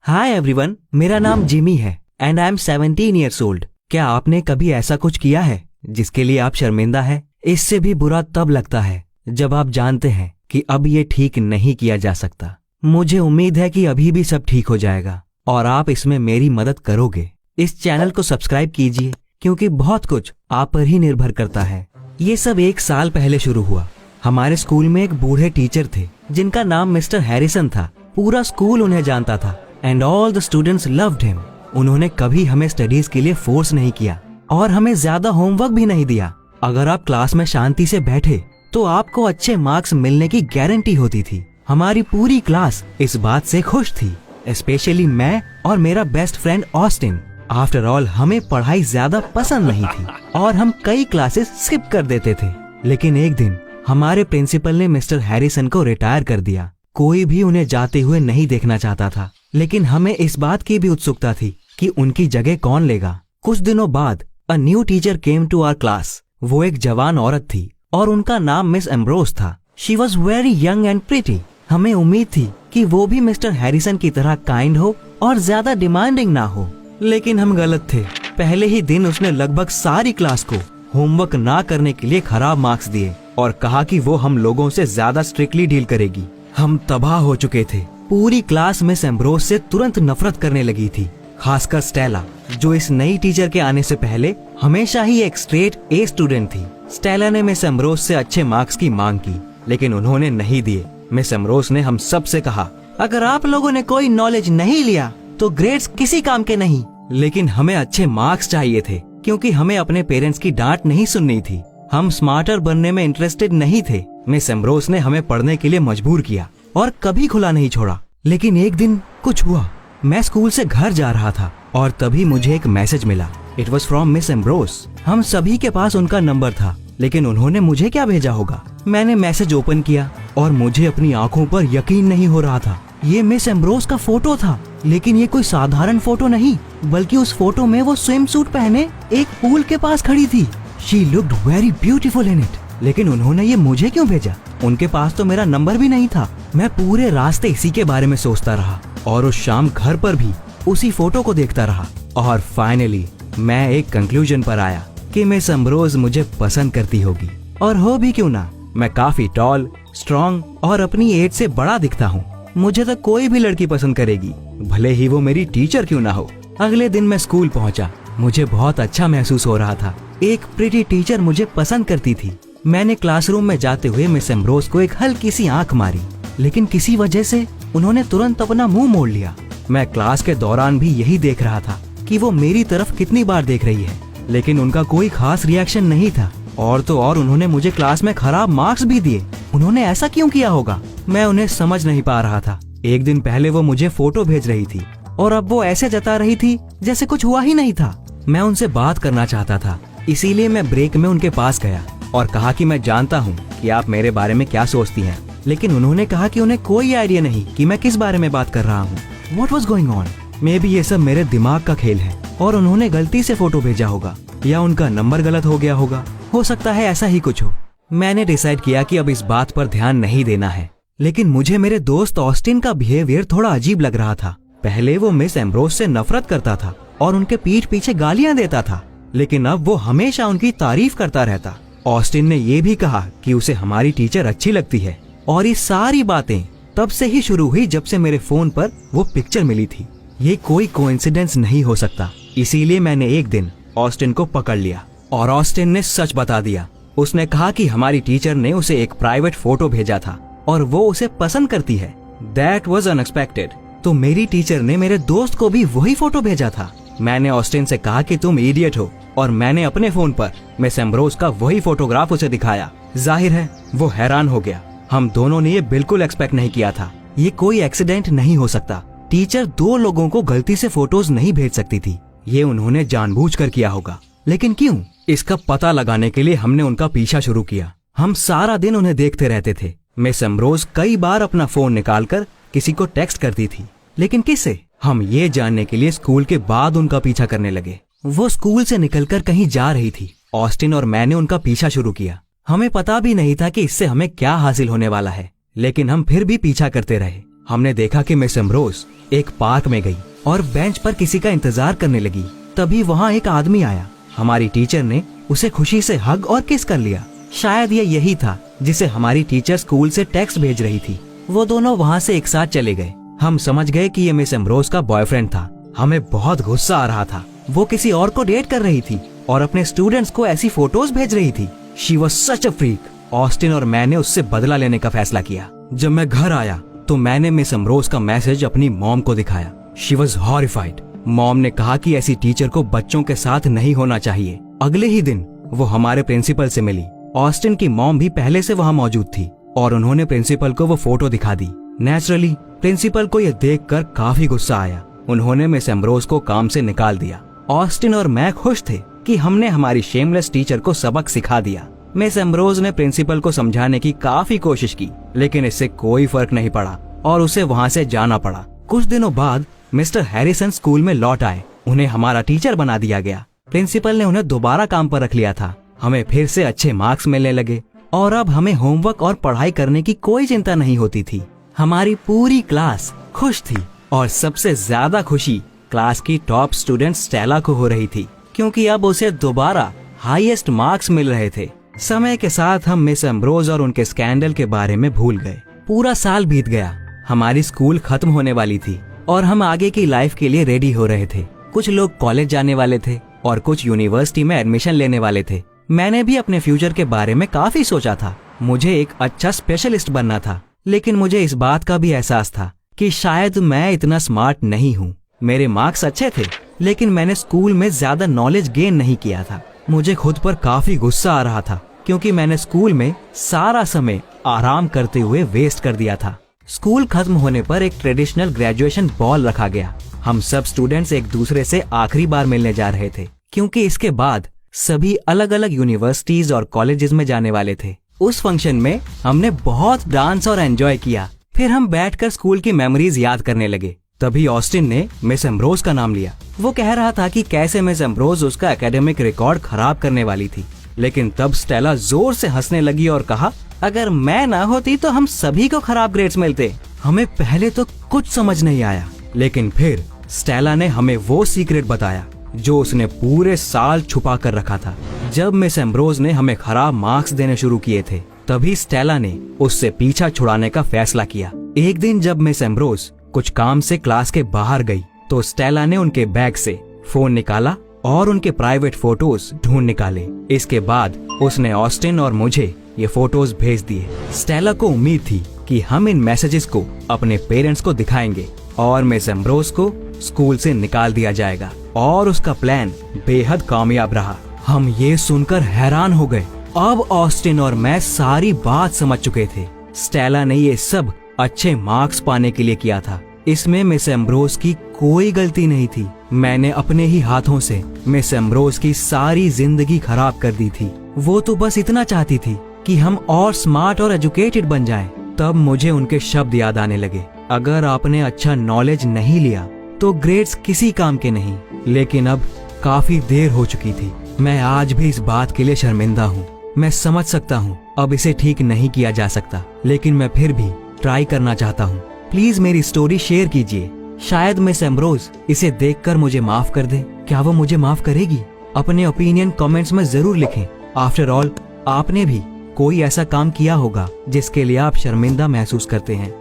Hi everyone, मेरा नाम Jimmy है and I am 17 years old. क्या आपने कभी ऐसा कुछ किया है जिसके लिए आप शर्मिंदा है? इससे भी बुरा तब लगता है जब आप जानते हैं कि अब ये ठीक नहीं किया जा सकता। मुझे उम्मीद है कि अभी भी सब ठीक हो जाएगा और आप इसमें मेरी मदद करोगे। इस चैनल को सब्सक्राइब कीजिए क्योंकि बहुत कुछ आप पर ही निर्भर करता है। ये सब 1 साल पहले शुरू हुआ। हमारे स्कूल में एक बूढ़े टीचर थे जिनका नाम मिस्टर हैरिसन था। पूरा स्कूल उन्हें जानता था and all the students loved him. उन्होंने कभी हमें स्टडीज के लिए फोर्स नहीं किया और हमें ज्यादा होमवर्क भी नहीं दिया। अगर आप क्लास में शांति से बैठे तो आपको अच्छे मार्क्स मिलने की गारंटी होती थी। हमारी पूरी क्लास इस बात से खुश थी, स्पेशली मैं और मेरा best friend Austin. After all हमें पढ़ाई ज्यादा पसंद नहीं थी और हम कई क्लासेस स्किप कर देते थे। लेकिन एक दिन हमारे प्रिंसिपल ने मिस्टर हैरिसन को रिटायर कर दिया। कोई भी उन्हें जाते हुए नहीं देखना चाहता था, लेकिन हमें इस बात की भी उत्सुकता थी कि उनकी जगह कौन लेगा। कुछ दिनों बाद a new teacher came to our class. वो एक जवान औरत थी और उनका नाम मिस एम्ब्रोस था। She was very young and pretty. हमें उम्मीद थी कि वो भी मिस्टर हैरिसन की तरह काइंड हो और ज्यादा डिमांडिंग ना हो, लेकिन हम गलत थे। पहले ही दिन उसने लगभग सारी क्लास को होमवर्क ना करने के लिए खराब मार्क्स दिए और कहा कि वो हम लोगों से ज्यादा स्ट्रिक्टली डील करेगी। हम तबाह हो चुके थे। पूरी क्लास मिस एम्ब्रोस से तुरंत नफरत करने लगी थी, खासकर स्टेला, जो इस नई टीचर के आने से पहले हमेशा ही एक स्ट्रेट ए स्टूडेंट थी। स्टेला ने मिस एम्ब्रोस से अच्छे मार्क्स की मांग की, लेकिन उन्होंने नहीं दिए। मिस एम्ब्रोस ने हम सब से कहा, अगर आप लोगों ने कोई नॉलेज नहीं लिया तो ग्रेड्स किसी काम के नहीं। लेकिन हमें अच्छे मार्क्स चाहिए थे क्योंकि हमें अपने पेरेंट्स की डांट नहीं सुननी थी। हम स्मार्टर बनने में इंटरेस्टेड नहीं थे। मिस एम्ब्रोस ने हमें पढ़ने के लिए मजबूर किया और कभी खुला नहीं छोड़ा। लेकिन एक दिन कुछ हुआ। मैं स्कूल से घर जा रहा था और तभी मुझे एक मैसेज मिला। It was from miss Ambrose. हम सभी के पास उनका नंबर था, लेकिन उन्होंने मुझे क्या भेजा होगा? मैंने मैसेज ओपन किया और मुझे अपनी आंखों पर यकीन नहीं हो रहा था। ये मिस एम्ब्रोस का फोटो था, लेकिन ये कोई साधारण फोटो नहीं, बल्कि उस फोटो में वो स्विम सूट पहने एक पूल के पास खड़ी थी। She looked very beautiful in it. लेकिन उन्होंने ये मुझे क्यों भेजा? उनके पास तो मेरा नंबर भी नहीं था। मैं पूरे रास्ते इसी के बारे में सोचता रहा और उस शाम घर पर भी उसी फोटो को देखता रहा। और फाइनली मैं एक कंक्लूजन पर आया कि मिस एम्ब्रोस मुझे पसंद करती होगी, और हो भी क्यों ना। मैं काफी टॉल, स्ट्रॉन्ग और अपनी एज से बड़ा दिखता हूँ। मुझे तो कोई भी लड़की पसंद करेगी, भले ही वो मेरी टीचर क्यों ना हो। अगले दिन मैं स्कूल पहुंचा। मुझे बहुत अच्छा महसूस हो रहा था। एक प्रिटी टीचर मुझे पसंद करती थी। मैंने क्लासरूम में जाते हुए मिस एम्ब्रोस को एक हल्की सी आंख मारी, लेकिन किसी वजह से उन्होंने तुरंत अपना मुंह मोड़ लिया। मैं क्लास के दौरान भी यही देख रहा था कि वो मेरी तरफ कितनी बार देख रही है, लेकिन उनका कोई खास रिएक्शन नहीं था। और तो और उन्होंने मुझे क्लास में खराब मार्क्स भी दिए। उन्होंने ऐसा क्यों किया होगा? मैं उन्हें समझ नहीं पा रहा था। एक दिन पहले वो मुझे फोटो भेज रही थी और अब वो ऐसे जता रही थी जैसे कुछ हुआ ही नहीं था। मैं उनसे बात करना चाहता था, इसीलिए मैं ब्रेक में उनके पास गया और कहा कि मैं जानता हूँ कि आप मेरे बारे में क्या सोचती हैं। लेकिन उन्होंने कहा कि उन्हें कोई आइडिया नहीं कि मैं किस बारे में बात कर रहा हूँ। What was going on? May be ये सब मेरे दिमाग का खेल है और उन्होंने गलती से फोटो भेजा होगा या उनका नंबर गलत हो गया होगा। हो सकता है ऐसा ही कुछ हो। मैंने डिसाइड किया कि अब इस बात पर ध्यान नहीं देना है। लेकिन मुझे मेरे दोस्त ऑस्टिन का बिहेवियर थोड़ा अजीब लग रहा था। पहले वो मिस एम्ब्रोस से नफरत करता था और उनके पीठ पीछे गालियां देता था, लेकिन अब वो हमेशा उनकी तारीफ करता रहता। ऑस्टिन ने ये भी कहा कि उसे हमारी टीचर अच्छी लगती है और ये सारी बातें तब से ही शुरू हुई जब से मेरे फोन पर वो पिक्चर मिली थी। ये कोई कोइंसिडेंस नहीं हो सकता। इसीलिए मैंने एक दिन ऑस्टिन को पकड़ लिया और ऑस्टिन ने सच बता दिया। उसने कहा कि हमारी टीचर ने उसे एक प्राइवेट फोटो भेजा था और वो उसे पसंद करती है। That was unexpected. तो मेरी टीचर ने मेरे दोस्त को भी वही फोटो भेजा था। मैंने ऑस्टिन से कहा कि तुम इडियट हो और मैंने अपने फोन पर मिस एम्ब्रोस का वही फोटोग्राफ उसे दिखाया। जाहिर है वो हैरान हो गया। हम दोनों ने ये बिल्कुल एक्सपेक्ट नहीं किया था। ये कोई एक्सीडेंट नहीं हो सकता। टीचर 2 लोगों को गलती से फोटोज नहीं भेज सकती थी। ये उन्होंने जानबूझकर किया होगा। लेकिन क्यों? इसका पता लगाने के लिए हमने उनका पीछा शुरू किया। हम सारा दिन उन्हें देखते रहते थे। मिस एम्ब्रोस कई बार अपना फोन निकालकर किसी को टेक्स्ट करती थी, लेकिन किसे? हम ये जानने के लिए स्कूल के बाद उनका पीछा करने लगे। वो स्कूल से निकलकर कहीं जा रही थी। ऑस्टिन और मैंने उनका पीछा शुरू किया। हमें पता भी नहीं था कि इससे हमें क्या हासिल होने वाला है, लेकिन हम फिर भी पीछा करते रहे। हमने देखा कि मिस एम्ब्रोस एक पार्क में गई और बेंच पर किसी का इंतजार करने लगी। तभी वहाँ एक आदमी आया। हमारी टीचर ने उसे खुशी से हग और किस कर लिया। शायद ये यही था जिसे हमारी टीचर स्कूल से टेक्स्ट भेज रही थी। वो दोनों वहाँ से एक साथ चले गए। हम समझ गए कि ये मिस एम्ब्रोस का बॉयफ्रेंड था। हमें बहुत गुस्सा आ रहा था। वो किसी और को डेट कर रही थी और अपने स्टूडेंट्स को ऐसी फोटोज भेज रही थी। She was such a freak. Austin और मैंने उससे बदला लेने का फैसला किया। जब मैं घर आया तो मैंने मिस एम्ब्रोस का मैसेज अपनी मॉम को दिखाया। She was horrified. मॉम ने कहा कि ऐसी टीचर को बच्चों के साथ नहीं होना चाहिए। अगले ही दिन वो हमारे प्रिंसिपल से मिली। ऑस्टिन की मॉम भी पहले से वहाँ मौजूद थी और उन्होंने प्रिंसिपल को वो फोटो दिखा दी। नेचुरली प्रिंसिपल को यह देखकर काफी गुस्सा आया। उन्होंने मिस एम्ब्रोस को काम से निकाल दिया। ऑस्टिन और मैं खुश थे कि हमने हमारी शेमलेस टीचर को सबक सिखा दिया। मिस एम्ब्रोस ने प्रिंसिपल को समझाने की काफी कोशिश की, लेकिन इससे कोई फर्क नहीं पड़ा और उसे वहाँ से जाना पड़ा। कुछ दिनों बाद मिस्टर हैरिसन स्कूल में लौट आए। उन्हें हमारा टीचर बना दिया गया। प्रिंसिपल ने उन्हें दोबारा काम पर रख लिया था। हमें फिर से अच्छे मार्क्स मिलने लगे और अब हमें होमवर्क और पढ़ाई करने की कोई चिंता नहीं होती थी। हमारी पूरी क्लास खुश थी और सबसे ज्यादा खुशी क्लास की टॉप स्टूडेंट स्टेला को हो रही थी, क्योंकि अब उसे दोबारा हाईएस्ट मार्क्स मिल रहे थे। समय के साथ हम मिस एम्ब्रोस और उनके स्कैंडल के बारे में भूल गए। पूरा साल बीत गया। हमारी स्कूल खत्म होने वाली थी और हम आगे की लाइफ के लिए रेडी हो रहे थे। कुछ लोग कॉलेज जाने वाले थे और कुछ यूनिवर्सिटी में एडमिशन लेने वाले थे। मैंने भी अपने फ्यूचर के बारे में काफी सोचा था। मुझे एक अच्छा स्पेशलिस्ट बनना था, लेकिन मुझे इस बात का भी एहसास था कि शायद मैं इतना स्मार्ट नहीं हूँ। मेरे मार्क्स अच्छे थे, लेकिन मैंने स्कूल में ज्यादा नॉलेज गेन नहीं किया था। मुझे खुद पर काफी गुस्सा आ रहा था, क्योंकि मैंने स्कूल में सारा समय आराम करते हुए वेस्ट कर दिया था। स्कूल खत्म होने पर एक ट्रेडिशनल ग्रेजुएशन बॉल रखा गया। हम सब स्टूडेंट्स एक दूसरे से आखिरी बार मिलने जा रहे थे, क्योंकि इसके बाद सभी अलग अलग यूनिवर्सिटीज और कॉलेजेस में जाने वाले थे। उस फंक्शन में हमने बहुत डांस और एंजॉय किया। फिर हम बैठकर स्कूल की मेमोरीज याद करने लगे। तभी ऑस्टिन ने मिस एम्ब्रोस का नाम लिया। वो कह रहा था कि कैसे मिस एम्ब्रोस उसका एकेडमिक रिकॉर्ड खराब करने वाली थी, लेकिन तब स्टेला जोर से हंसने लगी और कहा, अगर मैं ना होती तो हम सभी को खराब ग्रेड्स मिलते। हमें पहले तो कुछ समझ नहीं आया, लेकिन फिर स्टेला ने हमें वो सीक्रेट बताया जो उसने पूरे साल छुपा कर रखा था। जब मिस एम्ब्रोस ने हमें खराब मार्क्स देने शुरू किए थे, तभी स्टेला ने उससे पीछा छुड़ाने का फैसला किया। एक दिन जब मिस एम्ब्रोस कुछ काम से क्लास के बाहर गई, तो स्टेला ने उनके बैग से फोन निकाला और उनके प्राइवेट फोटोज ढूंढ निकाले। इसके बाद उसने ऑस्टिन और मुझे ये फोटोज भेज दिए। स्टेला को उम्मीद थी कि हम इन मैसेजेस को अपने पेरेंट्स को दिखाएंगे और मिस एम्ब्रोस को स्कूल से निकाल दिया जाएगा, और उसका प्लान बेहद कामयाब रहा। हम ये सुनकर हैरान हो गए। अब ऑस्टिन और मैं सारी बात समझ चुके थे। स्टेला ने ये सब अच्छे मार्क्स पाने के लिए किया था। इसमें मिस एम्ब्रोस की कोई गलती नहीं थी। मैंने अपने ही हाथों से मिस एम्ब्रोस की सारी जिंदगी खराब कर दी थी। वो तो बस इतना चाहती थी कि हम और स्मार्ट और एजुकेटेड बन जाएं। तब मुझे उनके शब्द याद आने लगे, अगर आपने अच्छा नॉलेज नहीं लिया तो ग्रेड्स किसी काम के नहीं। लेकिन अब काफी देर हो चुकी थी। मैं आज भी इस बात के लिए शर्मिंदा हूँ। मैं समझ सकता हूँ अब इसे ठीक नहीं किया जा सकता, लेकिन मैं फिर भी ट्राई करना चाहता हूँ। प्लीज मेरी स्टोरी शेयर कीजिए। शायद मिस एम्ब्रोस इसे देखकर मुझे माफ कर दे। क्या वो मुझे माफ करेगी? अपने ओपिनियन कमेंट्स में जरूर लिखें। आफ्टर ऑल, आपने भी कोई ऐसा काम किया होगा जिसके लिए आप शर्मिंदा महसूस करते हैं।